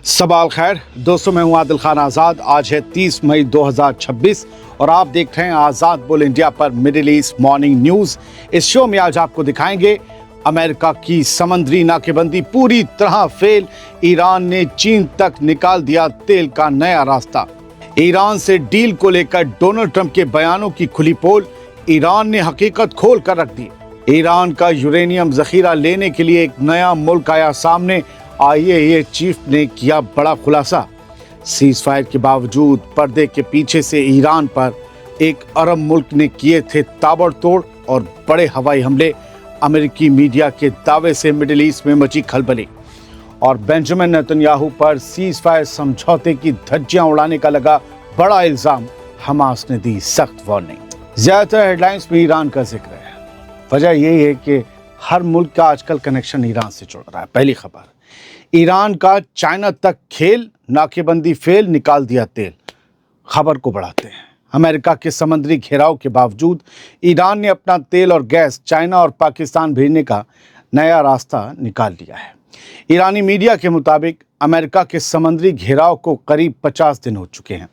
सबाल खैर दोस्तों, मैं हूं आदिल खान आज़ाद। आज है 30 मई 2026 और आप देख रहे हैं आज़ाद बोल इंडिया पर मिडिल ईस्ट मॉर्निंग न्यूज़। इस शो में आज आपको दिखाएंगे अमेरिका की समंदरी नाकेबंदी पूरी तरह फेल, ईरान ने चीन तक निकाल दिया तेल का नया रास्ता, ईरान से डील को लेकर डोनाल्ड ट्रंप के बयानों की खुली पोल, ईरान ने हकीकत खोल कर रख दी, ईरान का यूरेनियम जखीरा लेने के लिए एक नया मुल्क आया सामने, आईएए चीफ ने किया बड़ा खुलासा, सीज फायर के बावजूद पर्दे के पीछे से ईरान पर एक अरब मुल्क ने किए थे ताबड़तोड़ और बड़े हवाई हमले, अमेरिकी मीडिया के दावे से मिडिल ईस्ट में मची खलबली, और बेंजामिन नेतन्याहू पर सीज फायर समझौते की धज्जियां उड़ाने का लगा बड़ा इल्जाम, हमास ने दी सख्त वार्निंग। ज्यादातर हेडलाइंस में ईरान का जिक्र है। वजह यही है कि हर मुल्क का आजकल कनेक्शन ईरान से जुड़ रहा है। पहली खबर, ईरान का चाइना तक खेल, नाकेबंदी फेल, निकाल दिया तेल। खबर को बढ़ाते हैं। अमेरिका के समुद्री घेराव के बावजूद ईरान ने अपना तेल और गैस चाइना और पाकिस्तान भेजने का नया रास्ता निकाल लिया है। ईरानी मीडिया के मुताबिक अमेरिका के समुद्री घेराव को करीब 50 दिन हो चुके हैं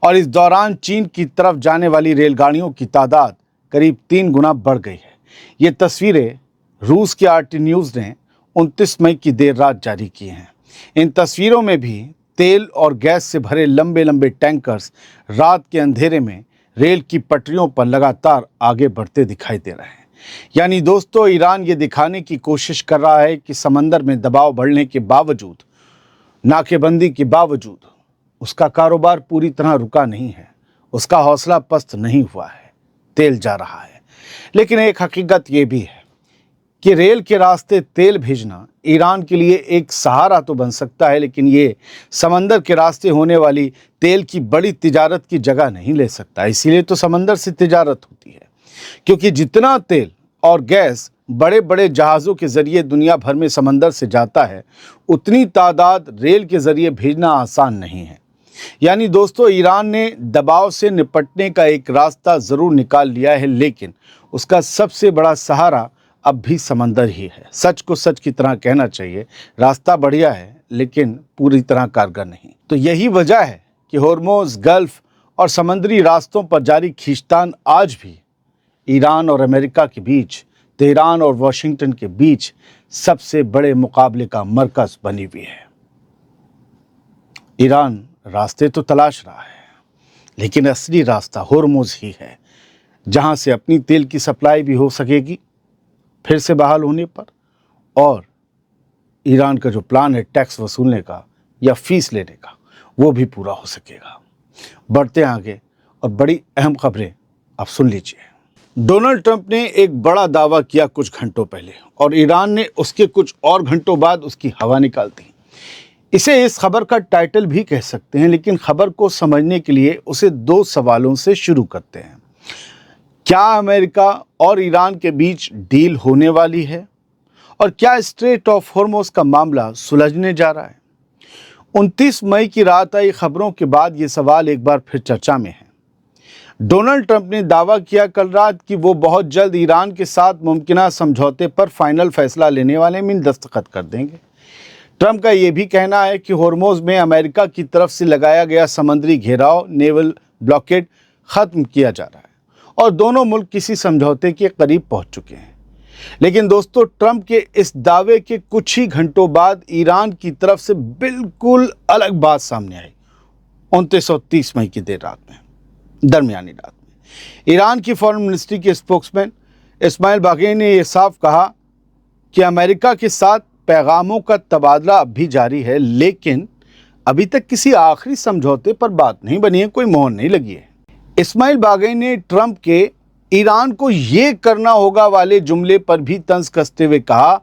और इस दौरान चीन की तरफ जाने वाली रेलगाड़ियों की तादाद करीब 3 गुना बढ़ गई है। ये तस्वीरें रूस की आरटी न्यूज़ ने 29 मई की देर रात जारी की हैं। इन तस्वीरों में भी तेल और गैस से भरे लंबे लंबे टैंकर्स रात के अंधेरे में रेल की पटरियों पर लगातार आगे बढ़ते दिखाई दे रहे हैं। यानी दोस्तों, ईरान ये दिखाने की कोशिश कर रहा है कि समंदर में दबाव बढ़ने के बावजूद, नाकेबंदी के बावजूद उसका कारोबार पूरी तरह रुका नहीं है, उसका हौसला पस्त नहीं हुआ है, तेल जा रहा है। लेकिन एक हकीकत ये भी है कि रेल के रास्ते तेल भेजना ईरान के लिए एक सहारा तो बन सकता है, लेकिन ये समंदर के रास्ते होने वाली तेल की बड़ी तिजारत की जगह नहीं ले सकता। इसीलिए तो समंदर से तिजारत होती है, क्योंकि जितना तेल और गैस बड़े बड़े जहाज़ों के ज़रिए दुनिया भर में समंदर से जाता है, उतनी तादाद रेल के ज़रिए भेजना आसान नहीं है। यानी दोस्तों, ईरान ने दबाव से निपटने का एक रास्ता ज़रूर निकाल लिया है, लेकिन उसका सबसे बड़ा सहारा अब भी समंदर ही है। सच को सच की तरह कहना चाहिए, रास्ता बढ़िया है लेकिन पूरी तरह कारगर नहीं। तो यही वजह है कि होर्मुज़, गल्फ और समुद्री रास्तों पर जारी खींचतान आज भी ईरान और अमेरिका के बीच, तेहरान और वाशिंगटन के बीच सबसे बड़े मुकाबले का मरकज बनी हुई है। ईरान रास्ते तो तलाश रहा है, लेकिन असली रास्ता होर्मुज़ ही है, जहां से अपनी तेल की सप्लाई भी हो सकेगी फिर से बहाल होने पर, और ईरान का जो प्लान है टैक्स वसूलने का या फीस लेने का, वो भी पूरा हो सकेगा। बढ़ते आगे और बड़ी अहम खबरें आप सुन लीजिए। डोनाल्ड ट्रंप ने एक बड़ा दावा किया कुछ घंटों पहले और ईरान ने उसके कुछ और घंटों बाद उसकी हवा निकाल दी। इसे इस खबर का टाइटल भी कह सकते हैं, लेकिन खबर को समझने के लिए उसे 2 सवालों से शुरू करते हैं। क्या अमेरिका और ईरान के बीच डील होने वाली है? और क्या स्ट्रेट ऑफ होर्मुज़ का मामला सुलझने जा रहा है? 29 मई की रात आई खबरों के बाद ये सवाल एक बार फिर चर्चा में है। डोनाल्ड ट्रंप ने दावा किया कल रात कि वो बहुत जल्द ईरान के साथ मुमकिना समझौते पर फाइनल फैसला लेने वाले में दस्तखत कर देंगे। ट्रंप का ये भी कहना है कि होर्मुज़ में अमेरिका की तरफ से लगाया गया समुद्री घेराव, नेवल ब्लॉकेड खत्म किया जा रहा है और दोनों मुल्क किसी समझौते के करीब पहुंच चुके हैं। लेकिन दोस्तों, ट्रंप के इस दावे के कुछ ही घंटों बाद ईरान की तरफ से बिल्कुल अलग बात सामने आई। 29 और 30 मई की देर रात में, दरमियानी रात में, ईरान की फॉरेन मिनिस्ट्री के स्पोक्समैन इस्माइल बाघई ने यह साफ कहा कि अमेरिका के साथ पैगामों का तबादला अब भी जारी है, लेकिन अभी तक किसी आखिरी समझौते पर बात नहीं बनी है, कोई मोहर नहीं लगी है। इस्माइल बाघई ने ट्रंप के ईरान को ये करना होगा वाले जुमले पर भी तंज कसते हुए कहा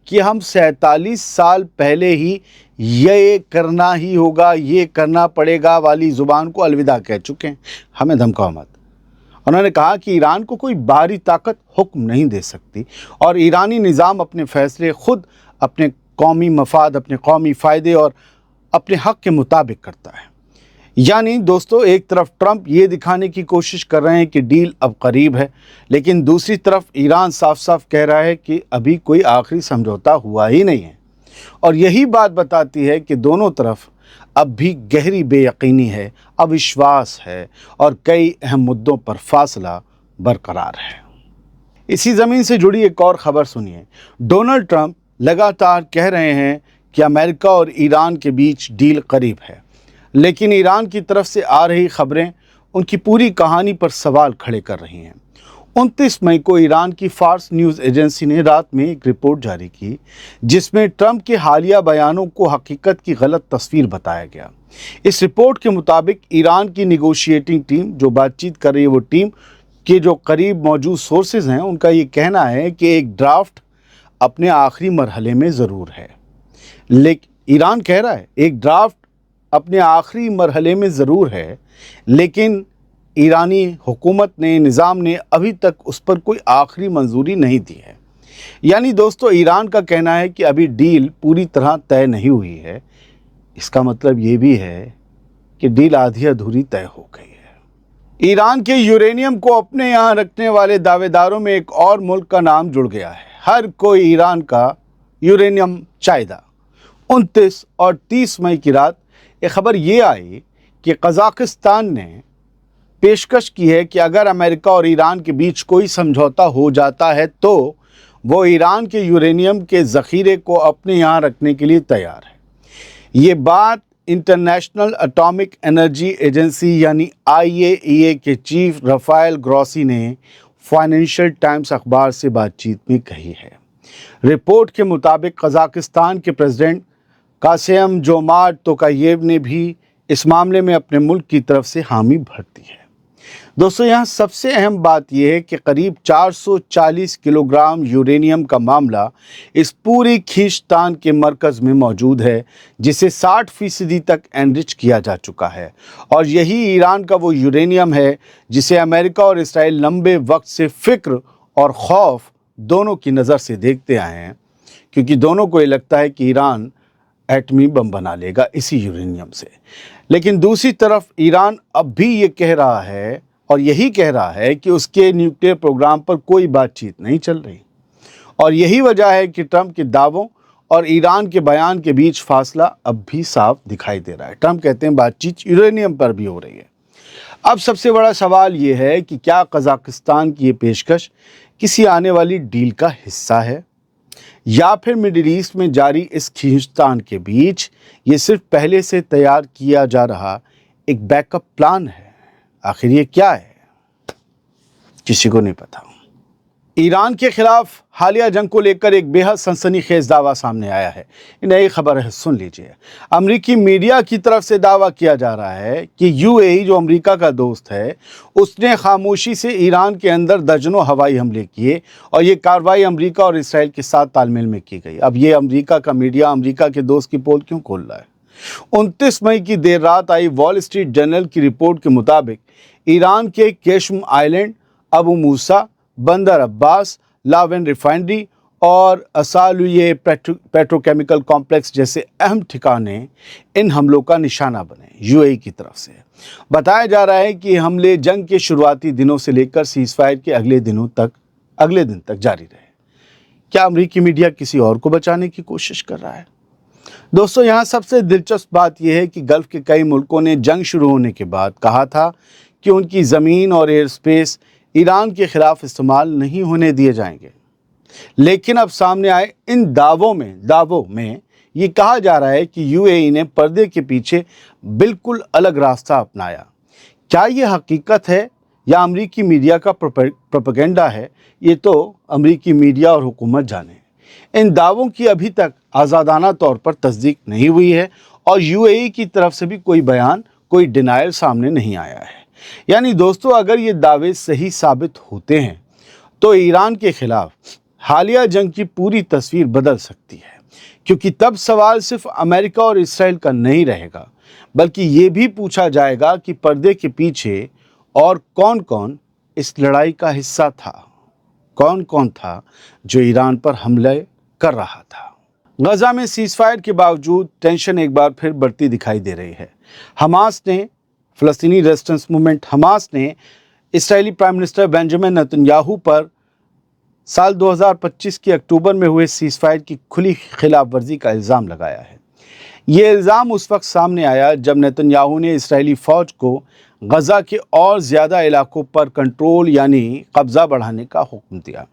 कि हम 47 साल पहले ही ये करना ही होगा, ये करना पड़ेगा वाली ज़ुबान को अलविदा कह चुके हैं, हमें धमकाओ मत। उन्होंने कहा कि ईरान को कोई बाहरी ताकत हुक्म नहीं दे सकती और ईरानी निज़ाम अपने फैसले खुद अपने कौमी मफाद, अपने कौमी फ़ायदे और अपने हक़ के मुताबिक करता है। यानी दोस्तों, एक तरफ ट्रंप ये दिखाने की कोशिश कर रहे हैं कि डील अब करीब है, लेकिन दूसरी तरफ ईरान साफ साफ कह रहा है कि अभी कोई आखिरी समझौता हुआ ही नहीं है। और यही बात बताती है कि दोनों तरफ अब भी गहरी बेयकीनी है, अविश्वास है और कई अहम मुद्दों पर फासला बरकरार है। इसी ज़मीन से जुड़ी एक और ख़बर सुनिए। डोनाल्ड ट्रंप लगातार कह रहे हैं कि अमेरिका और ईरान के बीच डील करीब है, लेकिन ईरान की तरफ से आ रही खबरें उनकी पूरी कहानी पर सवाल खड़े कर रही हैं। 29 मई को ईरान की फार्स न्यूज़ एजेंसी ने रात में एक रिपोर्ट जारी की, जिसमें ट्रंप के हालिया बयानों को हकीकत की गलत तस्वीर बताया गया। इस रिपोर्ट के मुताबिक ईरान की निगोशिएटिंग टीम जो बातचीत कर रही है, वो टीम के जो करीब मौजूद सोर्सेज हैं, उनका ये कहना है कि एक ड्राफ्ट अपने आखिरी मरहले में ज़रूर है। लेकिन ईरान कह रहा है एक ड्राफ्ट अपने आखिरी मरहले में ज़रूर है, लेकिन ईरानी हुकूमत ने, निज़ाम ने अभी तक उस पर कोई आखिरी मंजूरी नहीं दी है। यानी दोस्तों, ईरान का कहना है कि अभी डील पूरी तरह तय नहीं हुई है। इसका मतलब ये भी है कि डील आधी अधूरी तय हो गई है। ईरान के यूरेनियम को अपने यहाँ रखने वाले दावेदारों में एक और मुल्क का नाम जुड़ गया है। हर कोई ईरान का यूरेनियम चाहेगा। 29 और 30 मई की रात एक खबर ये आई कि कज़ाकिस्तान ने पेशकश की है कि अगर अमेरिका और ईरान के बीच कोई समझौता हो जाता है तो वो ईरान के यूरेनियम के ज़ख़ीरे को अपने यहाँ रखने के लिए तैयार है। ये बात इंटरनेशनल एटॉमिक एनर्जी एजेंसी यानी IAEA के चीफ रफ़ाएल ग्रॉसी ने फाइनेंशियल टाइम्स अखबार से बातचीत में कही है। रिपोर्ट के मुताबिक कज़ाकिस्तान के प्रेसिडेंट कासिम जोमार्ट तोकायेव ने भी इस मामले में अपने मुल्क की तरफ से हामी भर दी है। दोस्तों, यहाँ सबसे अहम बात यह है कि करीब 440 किलोग्राम यूरेनियम का मामला इस पूरी खींचतान के मरकज़ में मौजूद है, जिसे 60% तक एनरिच किया जा चुका है। और यही ईरान का वो यूरेनियम है जिसे अमेरिका और इसराइल लंबे वक्त से फ़िक्र और खौफ दोनों की नज़र से देखते आए हैं, क्योंकि दोनों को ये लगता है कि ईरान एटमी बम बना लेगा इसी यूरेनियम से। लेकिन दूसरी तरफ ईरान अब भी ये कह रहा है और यही कह रहा है कि उसके न्यूक्लियर प्रोग्राम पर कोई बातचीत नहीं चल रही। और यही वजह है कि ट्रंप के दावों और ईरान के बयान के बीच फासला अब भी साफ दिखाई दे रहा है। ट्रंप कहते हैं बातचीत यूरेनियम पर भी हो रही है। अब सबसे बड़ा सवाल ये है कि क्या कज़ाकिस्तान की ये पेशकश किसी आने वाली डील का हिस्सा है, या फिर मिडिल ईस्ट में जारी इस खींचतान के बीच ये सिर्फ पहले से तैयार किया जा रहा एक बैकअप प्लान है। आखिर ये क्या है, किसी को नहीं पता। ईरान के खिलाफ हालिया जंग को लेकर एक बेहद सनसनीखेज दावा सामने आया है। नई खबर है, सुन लीजिए। अमरीकी मीडिया की तरफ से दावा किया जा रहा है कि UAE जो अमरीका का दोस्त है, उसने खामोशी से ईरान के अंदर दर्जनों हवाई हमले किए और ये कार्रवाई अमरीका और इसराइल के साथ तालमेल में की गई। अब ये अमरीका का मीडिया अमरीका के दोस्त की पोल क्यों खोल रहा है? 29 मई की देर रात आई वॉल स्ट्रीट जर्नल की रिपोर्ट के मुताबिक ईरान के केशम आइलैंड, अबू मूसा, बंदर अब्बास, लावेन रिफाइनरी और असालुये पेट्रोकेमिकल कॉम्प्लेक्स जैसे अहम ठिकाने इन हमलों का निशाना बने। UAE की तरफ से बताया जा रहा है कि हमले जंग के शुरुआती दिनों से लेकर सीज़फायर के अगले दिन तक जारी रहे। क्या अमरीकी मीडिया किसी और को बचाने की कोशिश कर रहा है? दोस्तों, यहाँ सबसे दिलचस्प बात यह है कि गल्फ के कई मुल्कों ने जंग शुरू होने के बाद कहा था कि उनकी ज़मीन और एयर स्पेस ईरान के खिलाफ इस्तेमाल नहीं होने दिए जाएंगे। लेकिन अब सामने आए इन दावों में ये कहा जा रहा है कि UAE ने पर्दे के पीछे बिल्कुल अलग रास्ता अपनाया। क्या ये हकीकत है या अमरीकी मीडिया का प्रोपेगेंडा है? ये तो अमरीकी मीडिया और हुकूमत जाने। इन दावों की अभी तक आज़ादाना तौर पर तस्दीक नहीं हुई है और UAE की तरफ से भी कोई बयान, कोई डिनायल सामने नहीं आया है। यानी दोस्तों, अगर ये दावे सही साबित होते हैं तो ईरान के खिलाफ हालिया जंग की पूरी तस्वीर बदल सकती है, क्योंकि तब सवाल सिर्फ अमेरिका और इसराइल का नहीं रहेगा, बल्कि ये भी पूछा जाएगा कि पर्दे के पीछे और कौन कौन इस लड़ाई का हिस्सा था, कौन कौन था जो ईरान पर हमले कर रहा था। गजा में सीज़फायर के बावजूद टेंशन एक बार फिर बढ़ती दिखाई दे रही है। फ़लस्तीनी रेजिस्टेंस मूवमेंट हमास ने Israeli prime minister Benjamin Netanyahu पर साल 2025 के अक्टूबर में हुए सीज फायर की खुली खिलाफ वर्जी का इल्ज़ाम लगाया है। ये इल्ज़ाम उस वक्त सामने आया जब नेतन्याहू ने इस्राएली फ़ौज को गज़ा के और ज़्यादा इलाकों पर कंट्रोल यानी कब्ज़ा बढ़ाने का हुक्म दिया।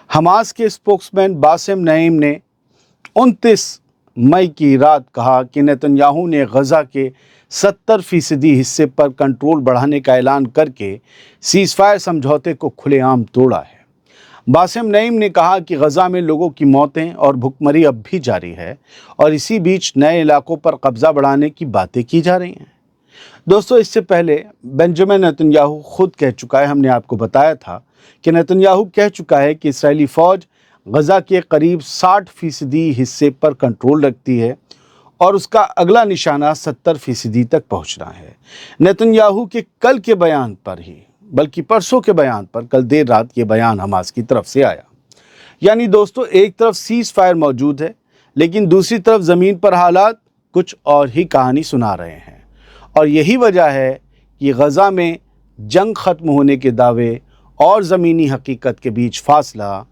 हमास के स्पोक्समैन बासिम नईम ने 29 मई की रात कहा कि नेतन्याहू ने गज़ा के 70% हिस्से पर कंट्रोल बढ़ाने का ऐलान करके सीज़ फायर समझौते को खुलेआम तोड़ा है। बासिम नईम ने कहा कि गज़ा में लोगों की मौतें और भुखमरी अब भी जारी है और इसी बीच नए इलाकों पर कब्ज़ा बढ़ाने की बातें की जा रही हैं। दोस्तों, इससे पहले बेंजामिन नेतन्याहू खुद कह चुका है, हमने आपको बताया था कि नेतन्याहू कह चुका है कि इस्राएली फ़ौज गज़ा के करीब 60% हिस्से पर कंट्रोल रखती है और उसका अगला निशाना 70% तक पहुंचना है। नेतन्याहू के कल के बयान पर ही, बल्कि परसों के बयान पर, कल देर रात ये बयान हमास की तरफ से आया। यानी दोस्तों, एक तरफ सीज़ फायर मौजूद है, लेकिन दूसरी तरफ ज़मीन पर हालात कुछ और ही कहानी सुना रहे हैं। और यही वजह है कि गज़ा में जंग ख़त्म होने के दावे और ज़मीनी हकीकत के बीच फासला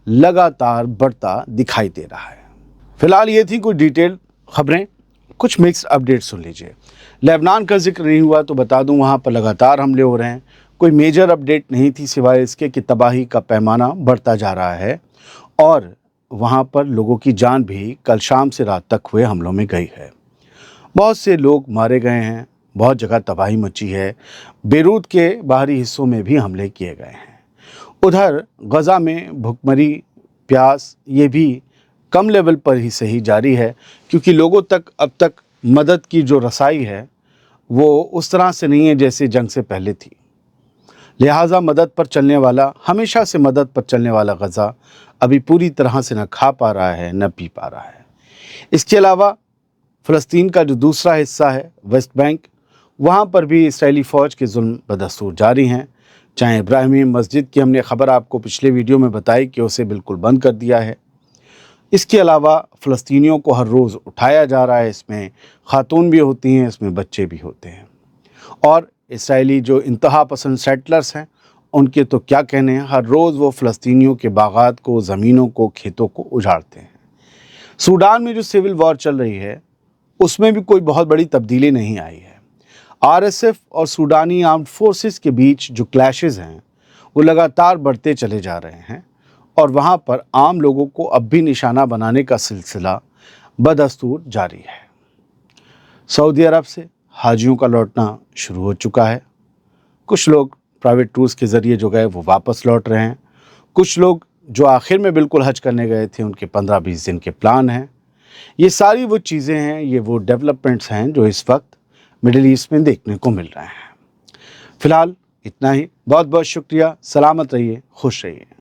लगातार बढ़ता दिखाई दे रहा है। फिलहाल ये थी कुछ डिटेल खबरें, कुछ मिक्स अपडेट सुन लीजिए। लेबनान का जिक्र नहीं हुआ तो बता दूं, वहाँ पर लगातार हमले हो रहे हैं। कोई मेजर अपडेट नहीं थी सिवाय इसके कि तबाही का पैमाना बढ़ता जा रहा है और वहाँ पर लोगों की जान भी कल शाम से रात तक हुए हमलों में गई है। बहुत से लोग मारे गए हैं, बहुत जगह तबाही मची है। बेरूत के बाहरी हिस्सों में भी हमले किए गए हैं। उधर गज़ा में भुखमरी, प्यास ये भी कम लेवल पर ही सही जारी है, क्योंकि लोगों तक अब तक मदद की जो रसाई है वो उस तरह से नहीं है जैसे जंग से पहले थी। लिहाजा मदद पर चलने वाला, हमेशा से मदद पर चलने वाला गज़ा अभी पूरी तरह से न खा पा रहा है न पी पा रहा है। इसके अलावा फ़लस्तीन का जो दूसरा हिस्सा है वेस्ट बैंक, वहाँ पर भी इस्राएली फ़ौज के जुल्म बदस्तूर जारी हैं। चाहे इब्राहिमी मस्जिद की हमने ख़बर आपको पिछले वीडियो में बताई कि उसे बिल्कुल बंद कर दिया है। इसके अलावा फ़लस्तीनियों को हर रोज़ उठाया जा रहा है। इसमें ख़ातून भी होती हैं, इसमें बच्चे भी होते हैं। और इसराइली जो इंतहा पसंद सेटलर्स हैं, उनके तो क्या कहने हैं, हर रोज़ वो फ़लस्तीनियों के बागात को, ज़मीनों को, खेतों को उजाड़ते हैं। सूडान में जो सिविल वॉर चल रही है उसमें भी कोई बहुत बड़ी तब्दीली नहीं आई है। आरएसएफ और सूडानी आर्म्ड फोर्सेस के बीच जो क्लैशेस हैं वो लगातार बढ़ते चले जा रहे हैं और वहाँ पर आम लोगों को अब भी निशाना बनाने का सिलसिला बदस्तूर जारी है। सऊदी अरब से हाजियों का लौटना शुरू हो चुका है। कुछ लोग प्राइवेट टूर्स के ज़रिए जो गए वो वापस लौट रहे हैं। कुछ लोग जो आखिर में बिल्कुल हज करने गए थे उनके 15-20 दिन के प्लान हैं। ये सारी वो चीज़ें हैं, ये वो डेवलपमेंट्स हैं जो इस वक्त मिडिल ईस्ट में देखने को मिल रहे हैं। फिलहाल इतना ही। बहुत बहुत शुक्रिया। सलामत रहिए, खुश रहिए।